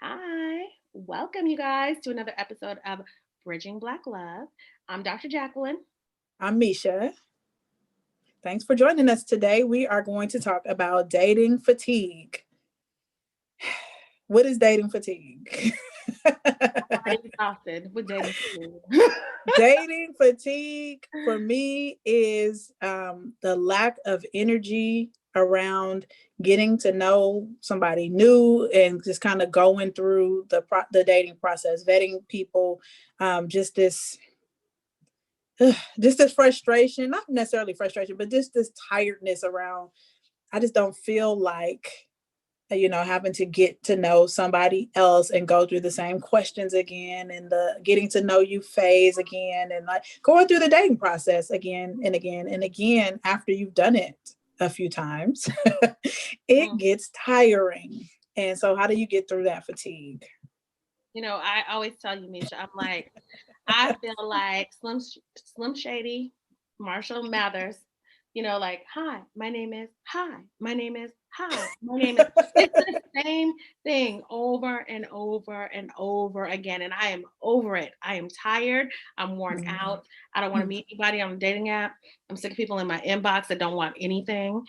Hi, welcome you guys to another episode of Bridging Black Love. I'm Dr. Jacqueline. I'm Misha. Thanks for joining us today. We are going to talk about dating fatigue. What is dating fatigue? I'm exhausted with dating fatigue. Dating fatigue for me is the lack of energy around getting to know somebody new and just kind of going through the dating process, vetting people, just this just this frustration, not necessarily frustration, but just this tiredness around. I just don't feel like, having to get to know somebody else and go through the same questions again and the getting to know you phase again and like going through the dating process again and again and again after you've done it a few times. It Mm. gets tiring. And so how do you get through that fatigue? I always tell you, Misha, I feel like Slim Shady, Marshall Mathers, hi, my name is, hi, my name is, hi, my name is. It's the same thing over and over and over again. And I am over it. I am tired. I'm worn Mhm. out. I don't want to meet anybody on a dating app. I'm sick of people in my inbox that don't want anything,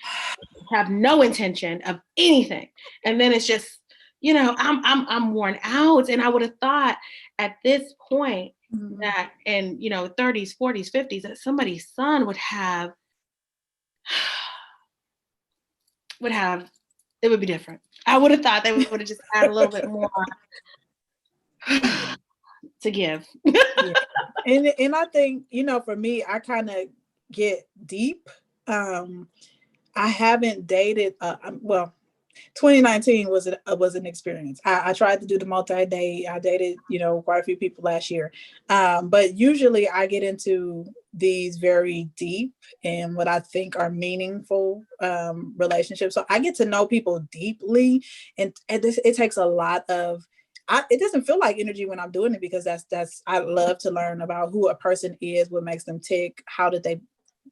have no intention of anything. And then it's just, I'm worn out. And I would have thought at this point Mhm. that in 30s, 40s, 50s, that somebody's son would have it would be different. I would have thought they would have just had a little bit more to give. Yeah. And I think, for me, I kind of get deep. Um, I haven't dated. Well, 2019 was an experience. I tried to do the multi-date. I dated, quite a few people last year. But usually I get into these very deep and what I think are meaningful relationships. So I get to know people deeply, and it takes a lot of. It doesn't feel like energy when I'm doing it because that's I love to learn about who a person is, what makes them tick, how did they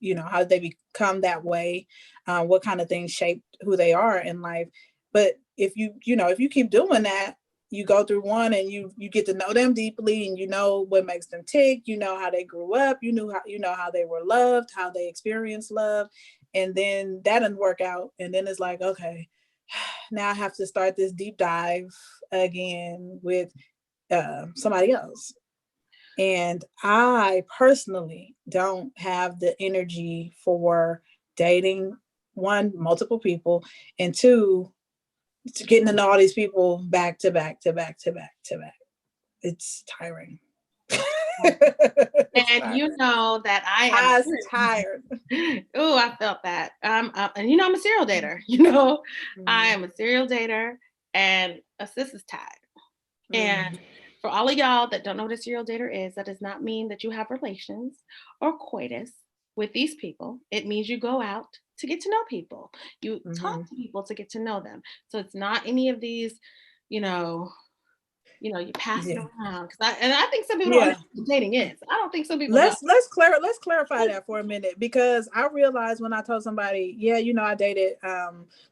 become that way, what kind of things shaped who they are in life. But if you keep doing that, you go through one and you get to know them deeply, and you know what makes them tick, you know how they grew up, you know how they were loved, how they experienced love, and then that doesn't work out, and then it's like, okay, now I have to start this deep dive again with somebody else. And I personally don't have the energy for dating, one, multiple people, and two, getting to know all these people back to back to back to back to back. It's tiring. It's And you tiring. know that I am. I was tired. Oh, I felt that. And I'm a serial dater. I Mm, am a serial dater, and a sis is tied. And mm, for all of y'all that don't know what a serial dater is, that does not mean that you have relations or coitus with these people. It means you go out to get to know people. You talk mhm. to people to get to know them. So it's not any of these, you know, you pass it Yeah, around. I think some people don't yeah. understand what dating is. I don't think some people know. Let's clarify that for a minute, because I realized when I told somebody, yeah, I dated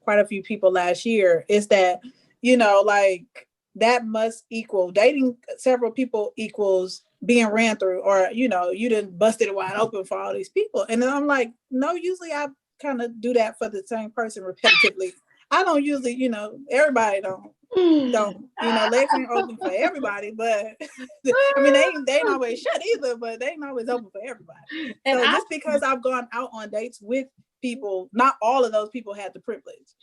quite a few people last year, is that, like, that must equal dating several people equals being ran through, or you didn't busted it wide open for all these people. And then I'm like, no, usually I kind of do that for the same person repetitively. I don't usually, everybody don't legs ain't open for everybody, but I mean they ain't always shut either, but they ain't always open for everybody. And So I just because I've gone out on dates with people, not all of those people had the privilege.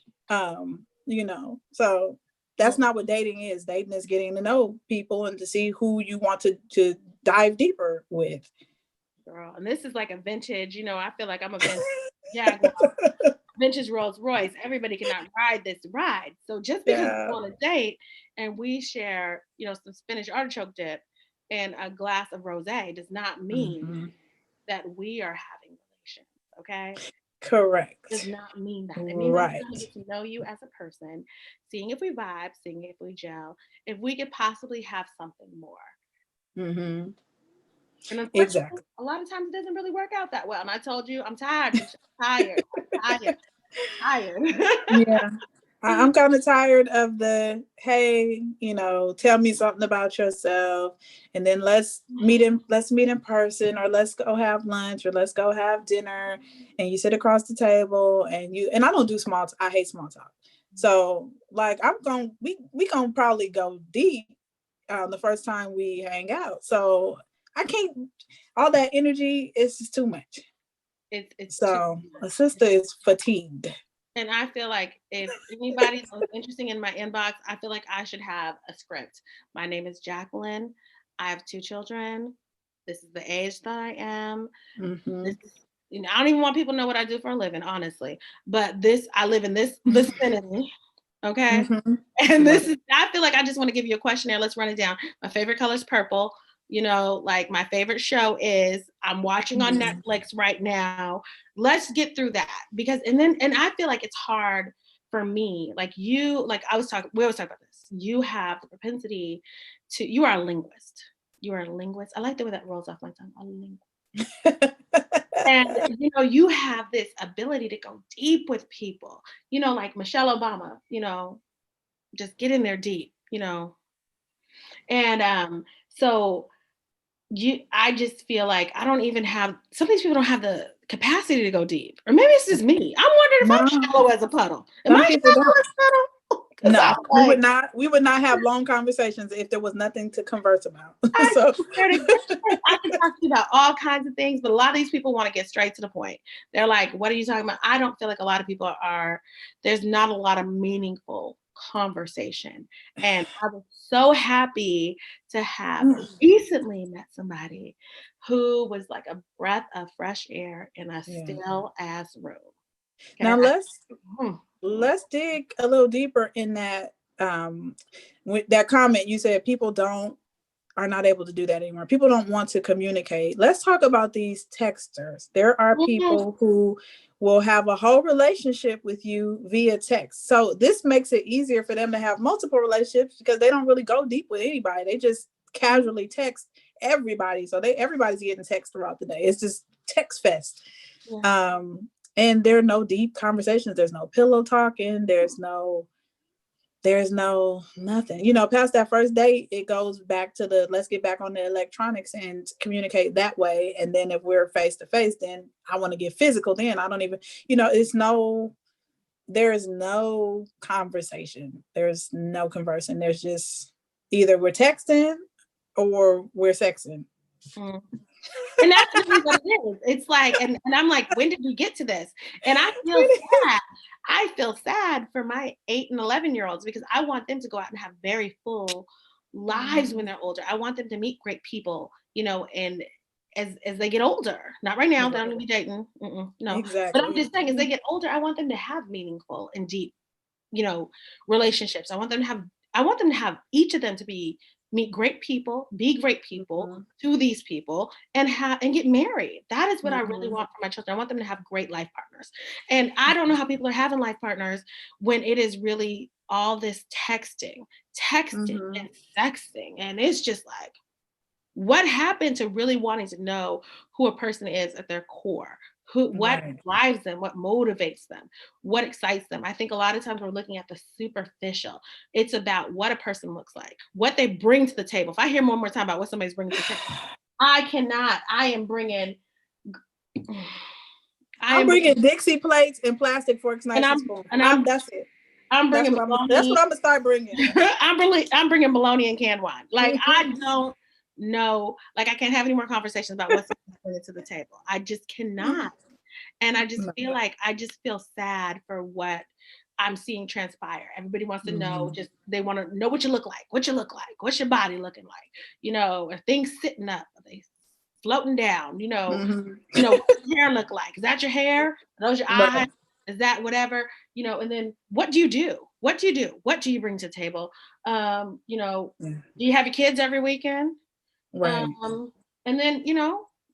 So that's not what dating is. Dating is getting to know people and to see who you want to dive deeper with. girl, and this is like a vintage, I feel like I'm a vintage Jaguar, vintage Rolls Royce. Everybody cannot ride this ride. So just because Yeah. we're on a date and we share, some spinach artichoke dip and a glass of rosé does not mean Mm-hmm. that we are having relations. Okay. Does Correct. not mean that. It means I'm trying to Right. get to know you as a person, seeing if we vibe, seeing if we gel, if we could possibly have something more. Mm-hmm. And unfortunately, Exactly. a lot of times it doesn't really work out that well. And I told you, I'm tired, Misha. I'm tired. I'm tired. I'm tired. Yeah. I'm kind of tired of the, hey, tell me something about yourself, and then let's meet in person, or let's go have lunch, or let's go have dinner, and you sit across the table, and I don't do small talk. I hate small talk. So like we gonna probably go deep the first time we hang out. So I can't, all that energy is just too much. It's too So a much. sister is fatigued. And I feel like if anybody's interesting in my inbox, I feel like I should have a script. My name is Jacqueline. I have 2 children. This is the age that I am. Mm-hmm. This is, I don't even want people to know what I do for a living, honestly. But I live in this vicinity. Okay. Mm-hmm. And Right. I feel like I just want to give you a questionnaire. Let's run it down. My favorite color is purple. Like my favorite show is I'm watching on Netflix right now. Let's get through that because, and I feel like it's hard for me. Like we always talk about this. You have the propensity you are a linguist. You are a linguist. I like the way that rolls off my tongue. A linguist. And you have this ability to go deep with people. Like Michelle Obama. Just get in there deep. And so I just feel like I don't even have, some of these people don't have the capacity to go deep. Or maybe it's just me. I'm wondering if I'm No, shallow as a puddle. Am some I people shallow don't. as a puddle? No, Like, we would not have long conversations if there was nothing to converse about. I So swear to goodness, I can talk to you about all kinds of things, but a lot of these people want to get straight to the point. They're like, what are you talking about? I don't feel like a lot of people there's not a lot of meaningful conversation. And I was so happy to have recently met somebody who was like a breath of fresh air in a still ass room. Okay? now let's dig a little deeper in that. With that comment, you said people are not able to do that anymore. People don't want to communicate. Let's talk about these texters. There are people who will have a whole relationship with you via text. So this makes it easier for them to have multiple relationships because they don't really go deep with anybody. They just casually text everybody. So everybody's getting text throughout the day. It's just text fest. And there are no deep conversations. There's no pillow talking. There's no nothing. Past that first date, it goes back to let's get back on the electronics and communicate that way. And then if we're face to face, then I want to get physical. Then I don't even, there is no conversation. There's no conversing. There's just either we're texting or we're sexing. And that's really what it is. It's like, and I'm like, when did we get to this? And I feel sad. I feel sad for my 8 and 11-year-olds because I want them to go out and have very full lives when they're older. I want them to meet great people, and as they get older. Not right now. They don't need to be dating. No. Exactly. But I'm just saying, as they get older, I want them to have meaningful and deep, relationships. I want them to have each of them to meet great people, be great people to these people, and get married. That is what I really want for my children. I want them to have great life partners. And I don't know how people are having life partners when it is really all this texting and sexting. And it's just like, what happened to really wanting to know who a person is at their core? What drives them, what motivates them, what excites them. I think a lot of times we're looking at the superficial. It's about what a person looks like, what they bring to the table. If I hear one more time about what somebody's bringing to the table, I'm bringing Dixie plates and plastic forks, knives, and spoons. That's it. I'm bringing that's what I'm gonna start bringing. I'm bringing bologna and canned wine. Like I don't know. Like I can't have any more conversations about what's bringing to the table. I just cannot. And I just feel like I just feel sad for what I'm seeing transpire. Everybody wants to know, they want to know what you look like, what's your body looking like, are things sitting up, are they floating down, what's your hair look like? Is that your hair? Are those your eyes? Is that whatever? And then what do you do? What do you do? What do you bring to the table? Do you have your kids every weekend? Right. And then,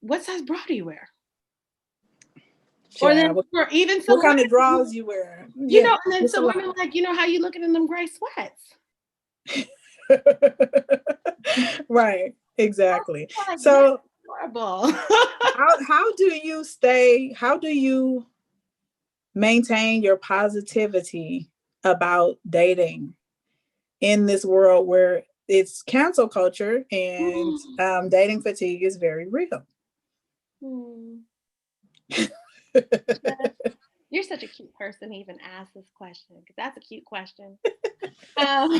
what size bra do you wear? Yeah, or then, or even some what kind of drawers you wear? And then some women like, how you looking in them gray sweats? Right, exactly. Like, so horrible. how do you maintain your positivity about dating in this world where it's cancel culture and dating fatigue is very real. Hmm. You're such a cute person to even ask this question, because that's a cute question. Um,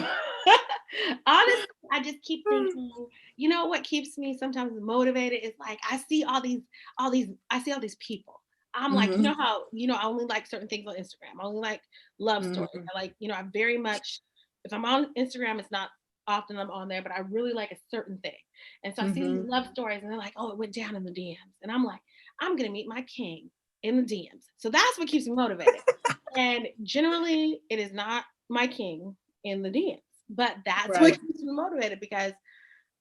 honestly, I just keep thinking, you know what keeps me sometimes motivated is like I see I see all these people. I'm like, you Hmm. know how, I only like certain things on Instagram. I only like love stories. Hmm. I like, I very much, if I'm on Instagram, it's not often I'm on there, but I really like a certain thing. And so I see these Hmm. love stories and they're like, oh, it went down in the DMs. And I'm like, I'm gonna meet my king in the DMs. So that's what keeps me motivated. And generally it is not my king in the DMs. But that's what Right. keeps me motivated because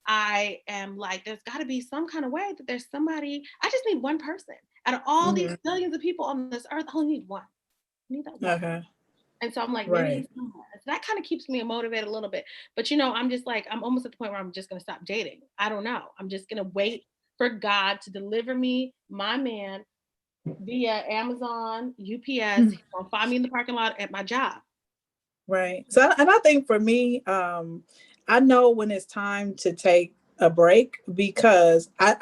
I am like, there's got to be some kind of way that there's somebody. I just need one person out of all these Hmm. billions of people on this earth. I only need one. I need that one. Okay. And so I'm like, maybe Right. he's somewhere. So that kind of keeps me motivated a little bit. But I'm just like, I'm almost at the point where I'm just going to stop dating. I don't know. I'm just going to wait for God to deliver me my man via Amazon, UPS. He's going to find me in the parking lot at my job. Right. So, and I think for me, I know when it's time to take a break because I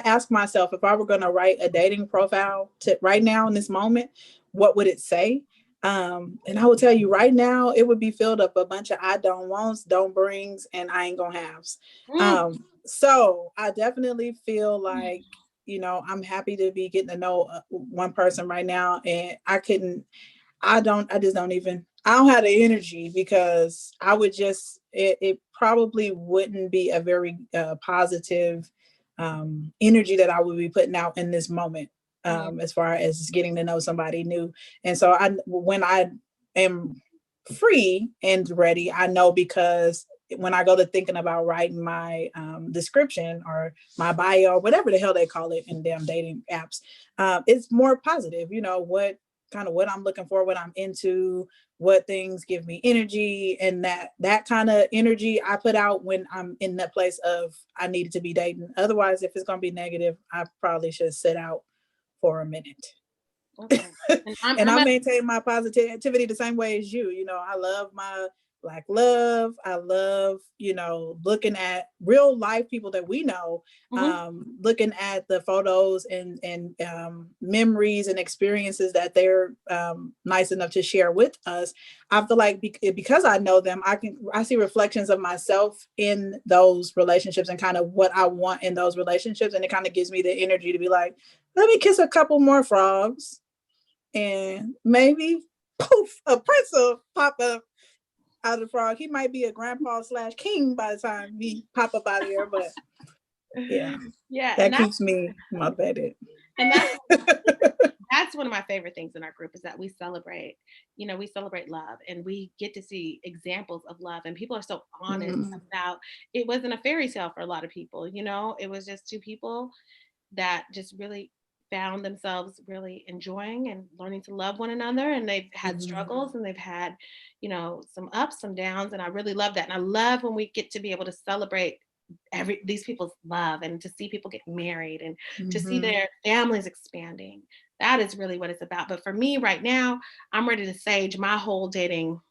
ask myself if I were going to write a dating profile to right now in this moment, what would it say? And I will tell you right now, it would be filled up a bunch of I don't wants, don't brings, and I ain't gonna haves. Mm. So I definitely feel like, I'm happy to be getting to know one person right now, and I just don't even, I don't have the energy because I would just, it probably wouldn't be a very positive energy that I would be putting out in this moment, Yeah. as far as getting to know somebody new. And so when I am free and ready, I know because when I go to thinking about writing my description or my bio or whatever the hell they call it in damn dating apps, it's more positive, what I'm looking for, what I'm into, what things give me energy, and that kind of energy I put out when I'm in that place of I needed to be dating. Otherwise, if it's gonna be negative, I probably should sit out for a minute. Okay. And And I'm I at maintain my positivity the same way as you. I love my Black love. I love, looking at real life people that we know, mhm. looking at the photos and memories and experiences that they're nice enough to share with us. I feel like because I know them, I see reflections of myself in those relationships and kind of what I want in those relationships, and it kind of gives me the energy to be like, let me kiss a couple more frogs and maybe poof, a prince will pop up out of the frog. He might be a grandpa / king by the time he pop up out of here, but yeah, Yeah, that keeps me motivated. and that's one of my favorite things in our group is that we celebrate. We celebrate love and we get to see examples of love, and people are so honest Mm-hmm. about it. Wasn't a fairy tale for a lot of people. It was just two people that just really found themselves really enjoying and learning to love one another, and they've had Mm-hmm. struggles and they've had some ups, some downs, and I really love that. And I love when we get to be able to celebrate these people's love, and to see people get married, and to see Mm-hmm. their families expanding. That is really what it's about. But for me right now, I'm ready to sage my whole dating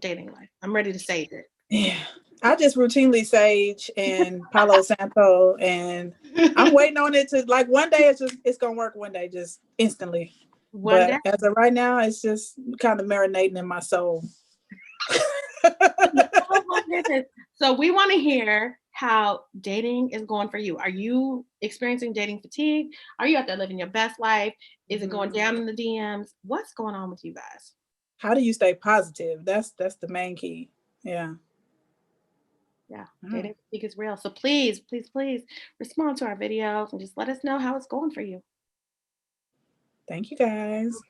life. I'm ready to sage it. Yeah, I just routinely sage and Palo Santo, and I'm waiting on it to like one day. It's gonna work one day, just instantly. One day. But as of right now, it's just kind of marinating in my soul. Oh my goodness. So we want to hear how dating is going for you. Are you experiencing dating fatigue? Are you out there living your best life? Is it going Mhm. down in the DMs? What's going on with you guys? How do you stay positive? That's the main key. Yeah. Yeah, Mm. dating fatigue is real. So please, please, please respond to our videos and just let us know how it's going for you. Thank you guys.